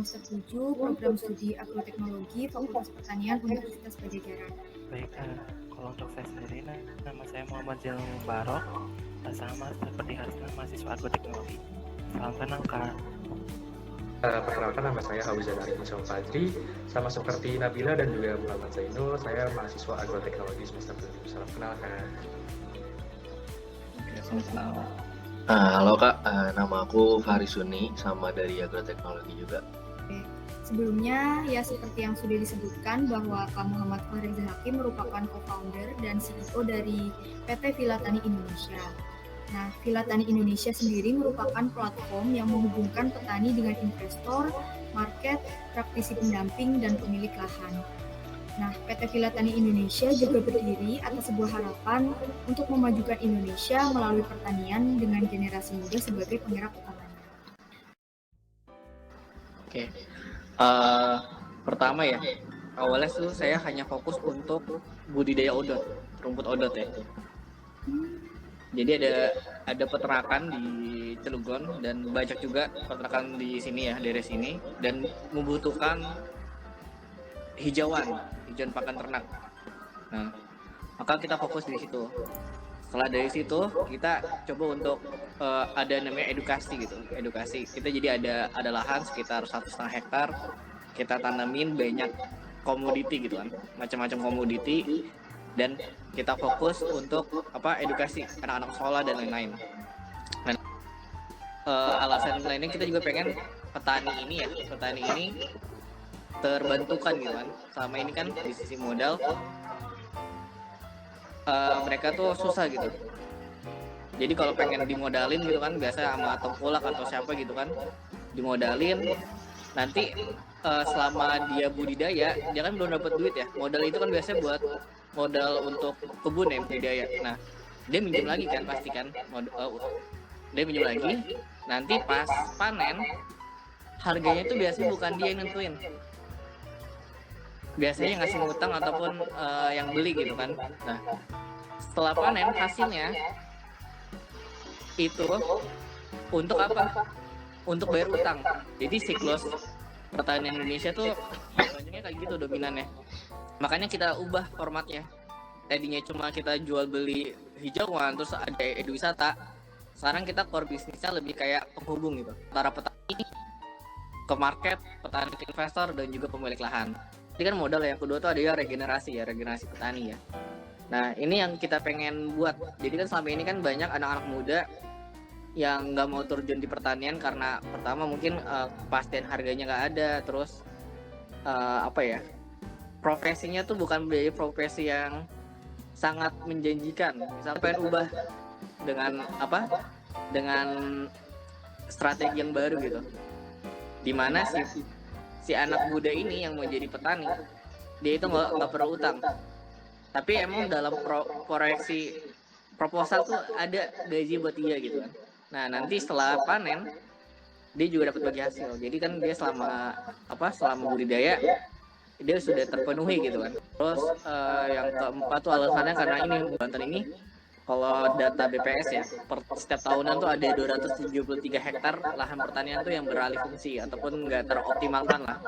semester 7 program studi agroteknologi Fakultas Pertanian Universitas Padjadjaran. Baik, kalau untuk saya sendiri, nama saya Muhammad Jalil Mubarok, sama seperti Hasna, mahasiswa agroteknologi. Salam kenal, Kak. Perkenalkan, nama saya Hauzan Arifin Fadri. Sama seperti Nabila dan juga Muhammad Zainul, saya mahasiswa agroteknologi semester 7. Salam kenal, Kak. Oke, salam kenal. Halo Kak, nama aku Fahri Suni, sama dari agroteknologi juga. Oke. Sebelumnya, ya seperti yang sudah disebutkan bahwa Kak Muhammad Fahreza Hakim merupakan co-founder dan CEO dari PT Villa Tani Indonesia. Nah, Villa Tani Indonesia sendiri merupakan platform yang menghubungkan petani dengan investor, market, praktisi pendamping, dan pemilik lahan. Nah, PT Villa Tani Indonesia juga berdiri atas sebuah harapan untuk memajukan Indonesia melalui pertanian dengan generasi muda sebagai penggerak utamanya. Oke. Pertama ya, awalnya tuh saya hanya fokus untuk budidaya odot, rumput odot ya. Jadi ada peternakan di Cilegon dan banyak juga peternakan di sini ya, daerah sini, dan membutuhkan hijauan pakan ternak. Nah, maka kita fokus di situ. Setelah dari situ kita coba untuk ada namanya edukasi gitu, edukasi. Kita jadi ada lahan sekitar 1,5 hektar, kita tanamin banyak komoditi gitu kan, macam-macam komoditi, dan kita fokus untuk edukasi anak-anak sekolah dan lain-lain. Dan alasan lainnya kita juga pengen petani ini terbantukan gitu kan. Selama ini kan di sisi modal mereka tuh susah gitu. Jadi kalau pengen dimodalin gitu kan, biasa sama tengkulak atau siapa gitu kan, dimodalin, nanti selama dia budidaya, dia kan belum dapat duit ya. Modal itu kan biasanya buat modal untuk kebun ya, budidaya. Nah, dia minjem lagi kan pasti kan, dia minjem lagi, nanti pas panen harganya itu biasanya bukan dia yang nentuin, biasanya ngasih ngutang ataupun yang beli gitu kan. Nah, setelah panen hasilnya itu untuk apa? Untuk bayar utang. Jadi siklus pertanian Indonesia tuh banyaknya kayak gitu dominannya. Makanya kita ubah formatnya. Tadinya cuma kita jual beli hijauan, terus ada eduwisata. Sekarang kita core bisnisnya lebih kayak penghubung gitu, antara petani ke market, petani ke investor, dan juga pemilik lahan. Jadi kan modal yang kedua tuh ada ya regenerasi petani ya. Nah, ini yang kita pengen buat. Jadi kan selama ini kan banyak anak-anak muda yang nggak mau terjun di pertanian karena pertama mungkin kepastian harganya nggak ada, terus profesinya tuh bukan menjadi profesi yang sangat menjanjikan. Misalnya pengen ubah dengan strategi yang baru gitu, dimana si anak muda ini yang mau jadi petani, dia itu nggak perlu utang, tapi emang dalam proyeksi proposal tuh ada gaji buat dia gitu kan. Nah, nanti setelah panen dia juga dapat bagi hasil. Jadi kan dia selama budidaya dia sudah terpenuhi gitu kan. Terus yang keempat tuh alasannya karena ini Banten ini kalau data BPS ya, setiap tahunan tuh ada 273 hektar lahan pertanian tuh yang beralih fungsi ataupun nggak teroptimalkan lah.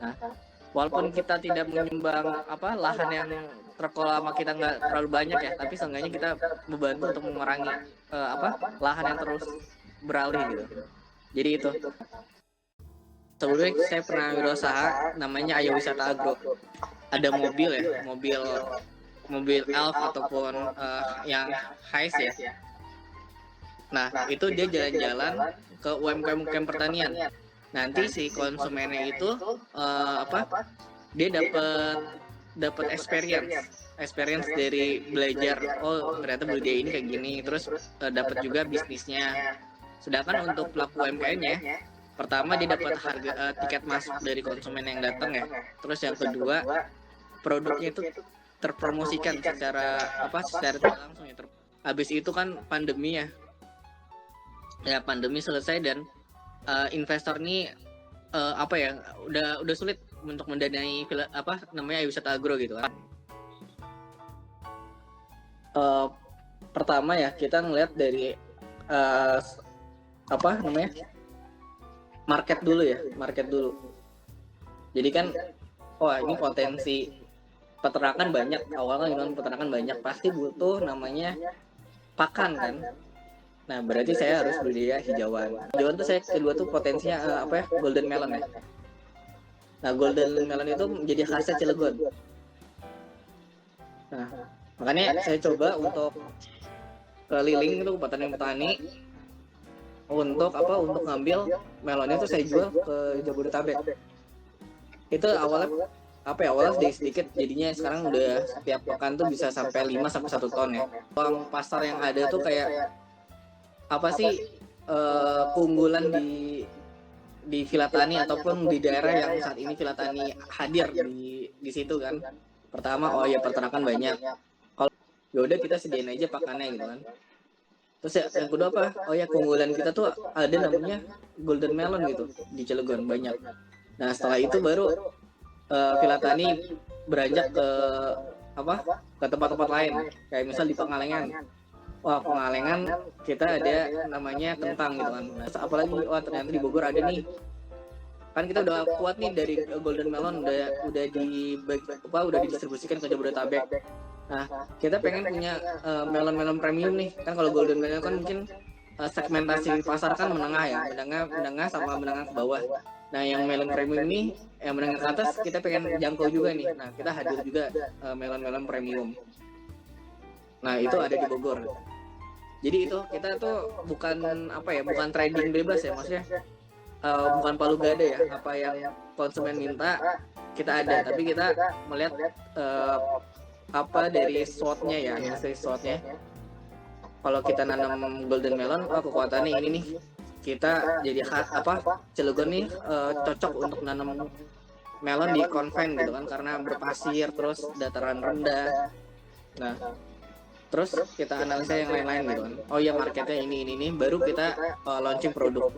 Nah, walaupun kita tidak menyumbang lahan yang terkelola sama kita nggak terlalu banyak ya, tapi seenggaknya kita membantu untuk mengurangi lahan yang terus beralih gitu. Jadi itu. Sebelumnya saya pernah wirausaha namanya Ayo Wisata Agro. Ada mobil Elf ataupun yang Hiace ya. Nah, itu dia jalan-jalan ke UMKM pertanian. Nanti si konsumennya itu dia dapat experience dari belajar, oh ternyata budidaya ini kayak gini, terus dapat juga bisnisnya. Sedangkan untuk pelaku UMKM-nya, pertama dia dapat harga tiket masuk dari konsumen yang datang ya. Terus yang kedua, produknya itu terpromosikan secara tidak langsung ya. Habis itu kan pandemi ya. Ya pandemi selesai dan investor ini udah sulit untuk mendanai wisata agro gitu kan. Pertama ya kita ngelihat dari market dulu. Jadi kan, wah ini potensi peternakan banyak. Awalnya dengan peternakan banyak pasti butuh namanya pakan kan. Nah berarti saya harus budidaya hijauan. Hijauan tuh saya kedua tuh potensinya golden melon ya. Nah golden melon itu menjadi khasnya Cilegon. Nah makanya saya coba untuk keliling itu ke petani-petani untuk ngambil melonnya itu saya jual ke Jabodetabek. Itu awalnya sedikit, jadinya sekarang udah setiap pekan tuh bisa sampai 5 sampai 1 ton ya. Uang pasar yang ada tuh kayak apa sih keunggulan di Villa Tani ataupun di daerah yang saat ini Villa Tani hadir di situ kan. Pertama, peternakan banyak. Kalau yaudah kita sediain aja pakannya gitu kan. Terus yang kedua apa? Keunggulan kita tuh ada namanya golden melon gitu di Cilegon banyak. Nah setelah itu baru Villa Tani beranjak ke tempat-tempat lain, kayak misal di Pangalengan. Wah Pangalengan kita ada namanya kentang gitu kan. Nah, apalagi ternyata di Bogor ada nih. Kan kita udah kuat nih dari golden melon udah didistribusikan ke Jabodetabek. Nah, kita pengen punya melon-melon premium nih. Kan kalau golden melon kan mungkin segmentasi pasar kan menengah ya, menengah sama menengah ke bawah. Nah, yang melon premium ini yang menengah ke atas kita pengen jangkau juga nih. Nah, kita hadir juga melon-melon premium. Nah, itu ada di Bogor. Jadi itu kita tuh bukan trading bebas ya, maksudnya bukan palu gada ya, apa yang konsumen minta kita ada, tapi kita melihat dari SWOT-nya ya, hasil SWOT-nya. Kalau kita nanam golden melon, kekuatannya ini nih, kita jadi Cilegon nih cocok untuk nanam melon di konven gitu kan, karena berpasir terus dataran rendah. Nah, terus kita analisa yang lain-lain gitu kan. Marketnya ini, baru kita launching produk.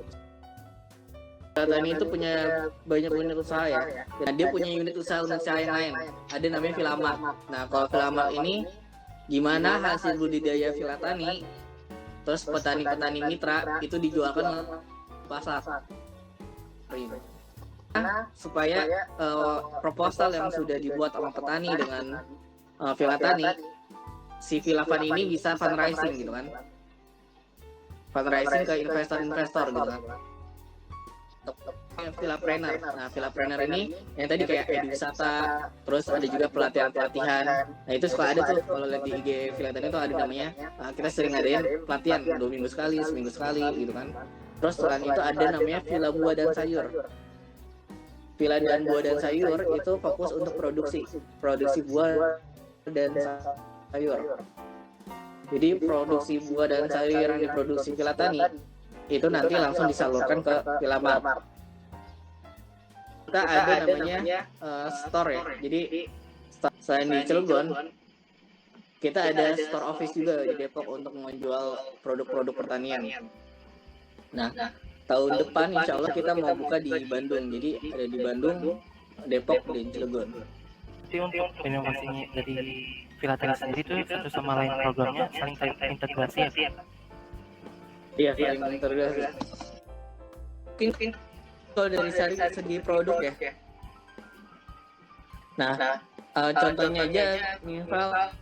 Tani itu punya banyak unit usaha ya. Nah, dia punya unit usaha yang lain. Ada namanya Villamart. Nah, kalau Villamart ini gimana hasil budidaya Villa Tani, terus petani-petani mitra itu dijualkan ke pasar. Supaya proposal yang sudah dibuat sama petani dengan Villa Tani, si Villa Tani ini bisa fundraising gitu kan. Fundraising ke investor-investor gitu kan. Villapreneur. Nah, Villapreneur ini yang tadi kayak wisata, terus ada juga pelatihan. Nah, itu suka ada tuh kalau lihat di IG Villa Tani itu ada namanya. Kita sering adain pelatihan 2 minggu sekali, seminggu sekali gitu kan. Terus selain itu ada namanya Villa Buah dan Sayur. Villa dan Buah dan Sayur itu fokus untuk produksi buah dan sayur. Jadi produksi buah dan sayur yang diproduksi Villa Tani itu nanti langsung disalurkan ke Villamart. Kita ada namanya store ya. Jadi selain di Cilegon, kita ada store office juga di Depok untuk menjual produk-produk pertanian. Nah, tahun depan insya Allah kita mau buka di Bandung. Jadi ada di Bandung, Depok, dan Cilegon. Jadi untuk inovasinya dari Villa Tani sendiri itu satu sama lain programnya saling terintegrasi ya? Iya, saling terintegrasi. Mungkin kalau dari segi produk ya. Nah, contohnya aja misal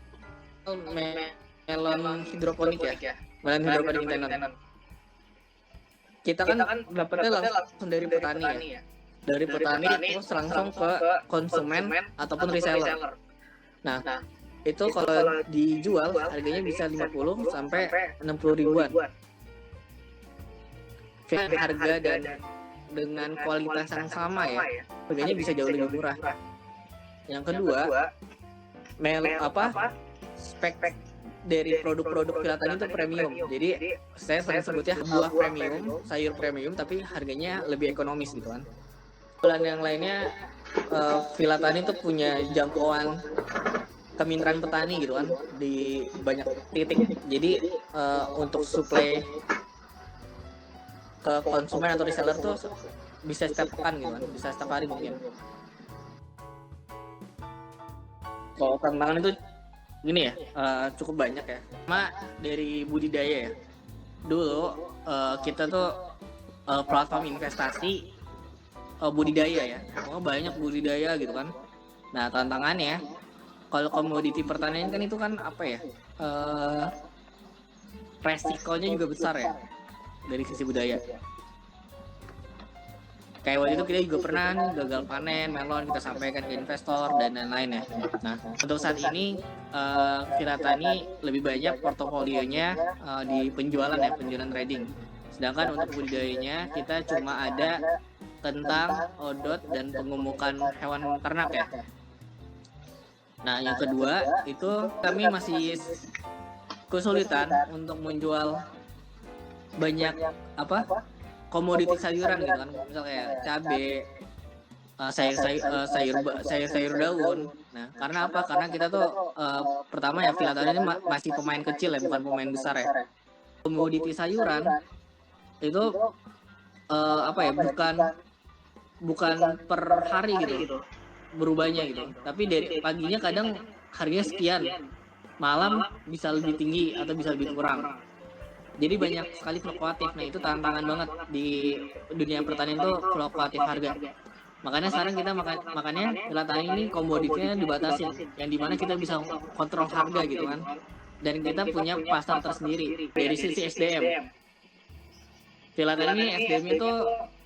melon hidroponik ya. Melon hidroponik internet. Kita kan dapatnya langsung dari petani ya. Dari petani terus langsung ke konsumen ataupun reseller. Nah, itu kalau dijual harganya bisa 50 sampai 60 ribuan. Harga dan dengan kualitas yang sama ya, harganya bisa jauh lebih murah. Yang kedua, spek dari produk-produk Villa Tani itu premium. Jadi saya sering sebutnya buah premium, sayur premium, tapi harganya lebih ekonomis gitu kan. Dan yang lainnya, Villa Tani itu punya jangkauan kemitraan petani gitu kan di banyak titik. Jadi untuk suplai ke konsumen atau reseller tuh bisa setiap pekan gitu kan, bisa setiap hari mungkin. Kalau tantangan itu gini ya, cukup banyak ya. Sama dari budidaya ya. Dulu kita tuh platform investasi budidaya ya. Oh, banyak budidaya gitu kan. Nah, tantangannya kalau komoditi pertanian kan itu kan apa ya? Resikonya juga besar ya dari sisi budaya. Kayak waktu itu kita juga pernah gagal panen melon, kita sampaikan ke investor dan lain-lain ya. Nah, untuk saat ini Filatani lebih banyak portofolionya di penjualan ya, penjualan trading. Sedangkan untuk budidayanya kita cuma ada tentang odot dan pengemukan hewan ternak ya. Nah, yang kedua itu kami masih kesulitan untuk menjual banyak komoditi sayuran gitu kan, misalnya kayak cabai, sayur daun. Nah, karena apa? Karena kita tuh pertama ya Filatani ini masih pemain kecil ya, bukan pemain besar ya. Komoditi sayuran itu bukan per hari gitu berubahnya gitu. Tapi dari paginya kadang harganya sekian, malam bisa lebih tinggi atau bisa lebih kurang. Jadi banyak sekali fluktuatif. Nah, itu tantangan banget di dunia pertanian tuh, fluktuatif harga. Makanya sekarang kita makanya Filatani ini komoditinya dibatasi, yang dimana kita bisa kontrol harga gitu kan. Dan kita punya pasar tersendiri dari sisi SDM. Filatani ini SDM itu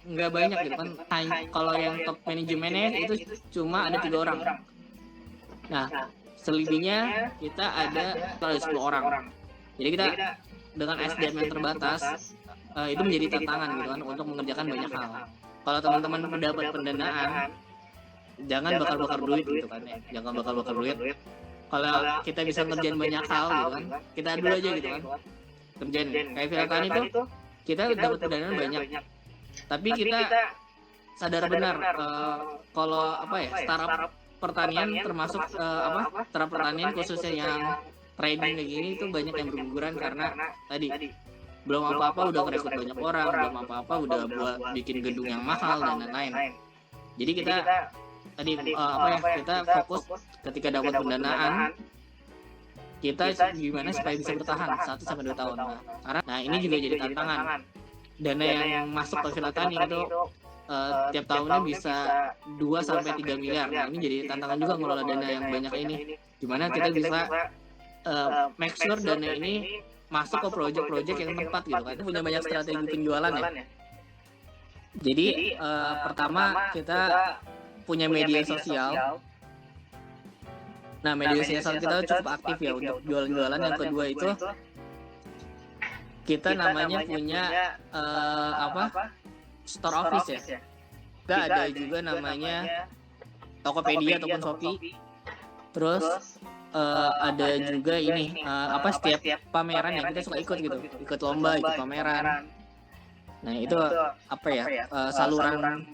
nggak banyak gitu kan. Kalau yang top manajemennya itu cuma ada 3 orang. Nah, selebihnya kita ada 10 orang. Jadi kita dengan SDM yang terbatas itu menjadi tantangan gitu kan untuk mengerjakan banyak hal. Kalau teman-teman mendapat pendanaan, jangan bakar-bakar duit gitu kan ya. Jangan bakar-bakar duit. Kalau kita bisa ngerjain banyak hal gitu kan, kita dulu aja gitu kan. Kerjain. Kayak Filatani itu kita dapat pendanaan banyak. Tapi kita sadar benar kalau startup pertanian termasuk startup pertanian khususnya yang trading kayak gini itu banyak yang berguguran karena tadi belum apa-apa udah ngerekrut banyak orang, belum apa-apa udah buat bikin gedung yang mahal dan lain-lain. Jadi kita tadi kita fokus ketika dapat pendanaan kita gimana supaya bisa bertahan 1-2 tahun. Nah, ini juga jadi tantangan. Dana yang masuk ke Filatani itu tiap tahunnya bisa 2-3 miliar. Nah, ini jadi tantangan juga ngelola dana yang banyak ini. Gimana kita bisa make sure dana ini masuk ke project-project yang tepat gitu kan. Kita punya banyak strategi penjualan ya. Jadi pertama kita punya media sosial. Nah, media sosial kita cukup aktif ya untuk jualan-jualan. Yang kedua itu kita namanya punya store office ya. Kita ada juga namanya Tokopedia ataupun Shopee. Terus ada juga ini setiap pameran yang kita suka ikut gitu, ikut lomba, ikut pameran. Nah, itu saluran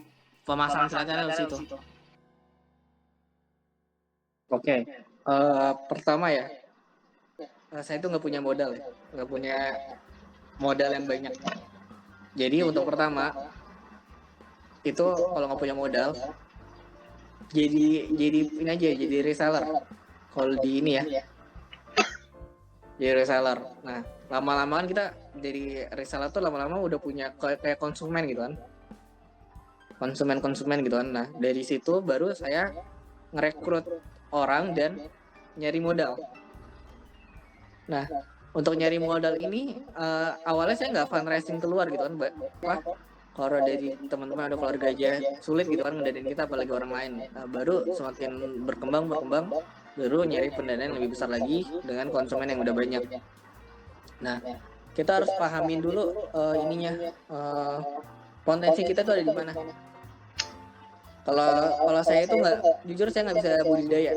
pemasaran Filatani di situ. Oke. Pertama ya, saya itu nggak punya modal ya, nggak punya modal yang banyak. Jadi untuk pertama itu kalau nggak punya modal, jadi ini aja, jadi reseller. Kalau di ini ya, jadi reseller. Nah, lama-lama kan kita dari reseller tuh lama-lama udah punya kayak konsumen gitu kan, konsumen gitu kan. Nah, dari situ baru saya ngerekrut orang dan nyari modal. Nah, untuk nyari modal ini awalnya saya nggak fundraising keluar gitu kan, kalau dari teman-teman ada keluarga aja sulit gitu kan ngedanain kita, apalagi orang lain. Nah, baru semakin berkembang baru nyari pendanaan yang lebih besar lagi dengan konsumen yang udah banyak. Nah, kita harus pahamin dulu potensi kita tuh ada di mana. Kalau saya itu jujur saya nggak bisa budidaya.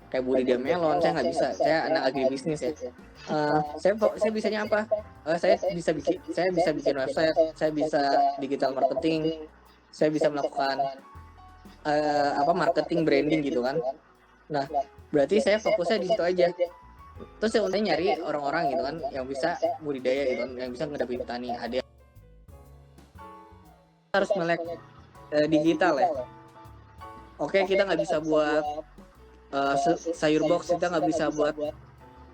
Kayak budidaya melon saya nggak bisa. Saya anak agribisnis ya. Saya bisanya apa? Saya bisa bikin website, saya bisa digital marketing, saya bisa melakukan marketing branding gitu kan. Nah, berarti saya fokusnya di situ aja. Terus saya nyari orang-orang gitu kan yang bisa budidaya gitu kan, yang bisa ngedapetin petani. Ada harus melek digital ya. Oke, kita nggak bisa buat sayur box, kita nggak bisa buat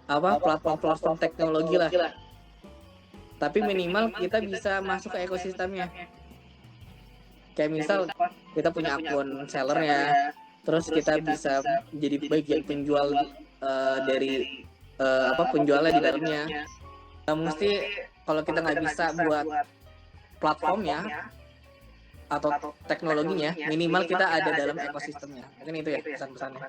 platform teknologi lah. Tapi minimal kita bisa masuk ke ekosistemnya. Kayak misal kita punya akun sellernya, terus kita bisa jadi bagian penjual dari penjualnya di dalamnya. Nah, mesti kalau kita nggak bisa buat platformnya atau teknologinya, minimal kita ada dalam ekosistemnya. Mungkin itu ya pesan-pesannya.